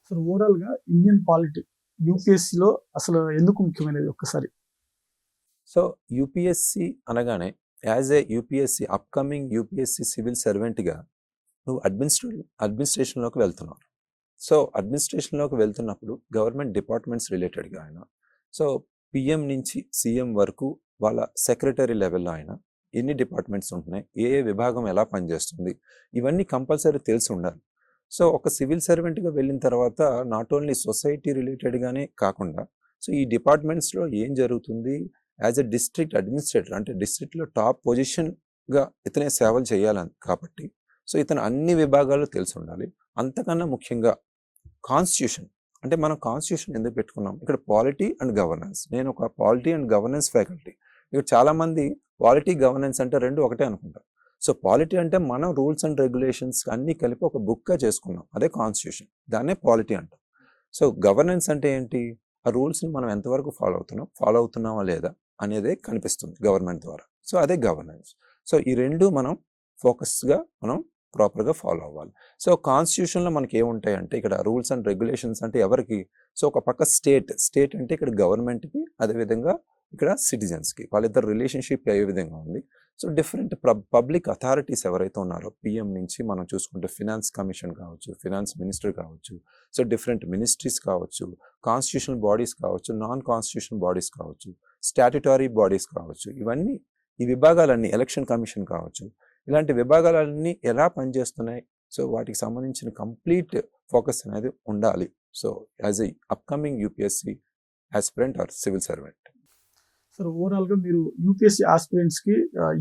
అసలు ఓవరాల్‌గా Indian polity యూపీఎస్సీలో అసలు ఎందుకు ముఖ్యమైనది ఒక్కసారి? సో యూపీఎస్సి అనగానే as a UPSC upcoming UPSC civil సర్వెంట్గా నువ్వు అడ్మినిస్ట్రేషన్లోకి వెళ్తున్నావు. సో అడ్మినిస్ట్రేషన్లోకి వెళ్తున్నప్పుడు గవర్నమెంట్ డిపార్ట్మెంట్స్ రిలేటెడ్గా ఆయన సో పిఎం నుంచి సీఎం వరకు వాళ్ళ సెక్రటరీ లెవెల్లో ఆయన ఎన్ని డిపార్ట్మెంట్స్ ఉంటున్నాయి, ఏ ఏ విభాగం ఎలా పనిచేస్తుంది, ఇవన్నీ కంపల్సరీ తెలిసి ఉండాలి. సో ఒక సివిల్ సర్వెంట్గా వెళ్ళిన తర్వాత నాట్ ఓన్లీ సొసైటీ రిలేటెడ్గానే కాకుండా సో ఈ డిపార్ట్మెంట్స్లో ఏం జరుగుతుంది, యాజ్ ఎ డిస్ట్రిక్ట్ అడ్మినిస్ట్రేటర్ అంటే డిస్ట్రిక్ట్లో టాప్ పొజిషన్గా ఇతనే సేవలు చేయాలని కాబట్టి సో ఇతను అన్ని విభాగాలు తెలిసి ఉండాలి. అంతకన్నా ముఖ్యంగా కాన్స్టిట్యూషన్ అంటే మనం కాన్స్టిట్యూషన్ ఎందుకు పెట్టుకున్నాం, ఇక్కడ పాలిటీ అండ్ గవర్నెన్స్. నేను ఒక పాలిటీ అండ్ గవర్నెన్స్ ఫ్యాకల్టీ. ఇక్కడ చాలామంది పాలిటీ గవర్నెన్స్ అంటే రెండు ఒకటే అనుకుంటారు. సో పాలిటీ అంటే మనం రూల్స్ అండ్ రెగ్యులేషన్స్ అన్నీ కలిపి ఒక బుక్గా చేసుకున్నాం, అదే కాన్స్టిట్యూషన్, దాన్నే పాలిటీ అంటాం. సో గవర్నెన్స్ అంటే ఏంటి, ఆ రూల్స్ని మనం ఎంతవరకు ఫాలో అవుతున్నామా లేదా అనేదే కనిపిస్తుంది గవర్నమెంట్ ద్వారా. సో అదే గవర్నెన్స్. సో ఈ రెండు మనం ఫోకస్గా మనం ప్రాపర్గా ఫాలో అవ్వాలి. సో కాన్స్టిట్యూషన్లో మనకి ఏముంటాయంటే ఇక్కడ రూల్స్ అండ్ రెగ్యులేషన్స్ అంటే ఎవరికి, సో ఒక పక్క స్టేట్ అంటే ఇక్కడ గవర్నమెంట్కి, అదేవిధంగా ఇక్కడ సిటిజన్స్కి, వాళ్ళిద్దరు రిలేషన్షిప్ ఏ విధంగా ఉంది. సో డిఫరెంట్ పబ్లిక్ అథారిటీస్ ఎవరైతే ఉన్నారో పిఎం నుంచి మనం చూసుకుంటే ఫినాన్స్ కమిషన్ కావచ్చు, ఫినాన్స్ మినిస్టర్ కావచ్చు, సో డిఫరెంట్ మినిస్ట్రీస్ కావచ్చు, కాన్స్టిట్యూషనల్ బాడీస్ కావచ్చు, నాన్ కాన్స్టిట్యూషనల్ బాడీస్ కావచ్చు, స్టాట్యుటరీ బాడీస్ కావచ్చు, ఇవన్నీ ఈ విభాగాలన్నీ, ఎలక్షన్ కమిషన్ కావచ్చు, ఇలాంటి విభాగాలన్నీ ఎలా పనిచేస్తున్నాయి, సో వాటికి సంబంధించిన కంప్లీట్ ఫోకస్ అనేది ఉండాలి. So as a upcoming UPSC aspirant or civil servant. Sir ఓవరాల్‌గా మీరు యూపీఎస్సీ ఆస్పిరెంట్స్‌కి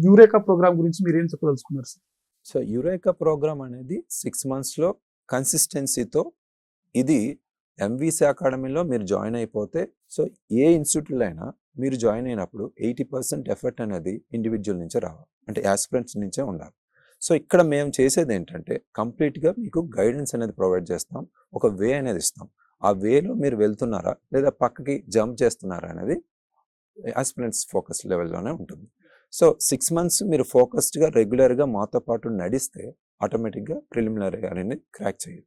యూరేకా ప్రోగ్రామ్ గురించి మీరు ఏం చెప్పదలుచుకున్నారు సార్? సో యురేకా ప్రోగ్రామ్ అనేది 6 monthsలో కన్సిస్టెన్సీతో ఇది ఎంవీసీ అకాడమీలో మీరు జాయిన్ అయిపోతే సో ఏ ఇన్స్టిట్యూట్లో అయినా మీరు జాయిన్ అయినప్పుడు 80% ఎఫర్ట్ అనేది ఇండివిజువల్ నుంచే రావాలి, అంటే యాస్పిరెంట్స్ నుంచే ఉండాలి. సో ఇక్కడ మేము చేసేది ఏంటంటే కంప్లీట్గా మీకు గైడెన్స్ అనేది ప్రొవైడ్ చేస్తాం, ఒక వే అనేది ఇస్తాం. ఆ వేలో మీరు వెళ్తున్నారా లేదా పక్కకి జంప్ చేస్తున్నారా అనేది యాస్పిరెంట్స్ ఫోకస్ లెవెల్లోనే ఉంటుంది. సో 6 months మీరు ఫోకస్డ్గా రెగ్యులర్గా మాతో పాటు నడిస్తే ఆటోమేటిక్గా ప్రిలిమినరీ అనేది క్రాక్ చేయొచ్చు.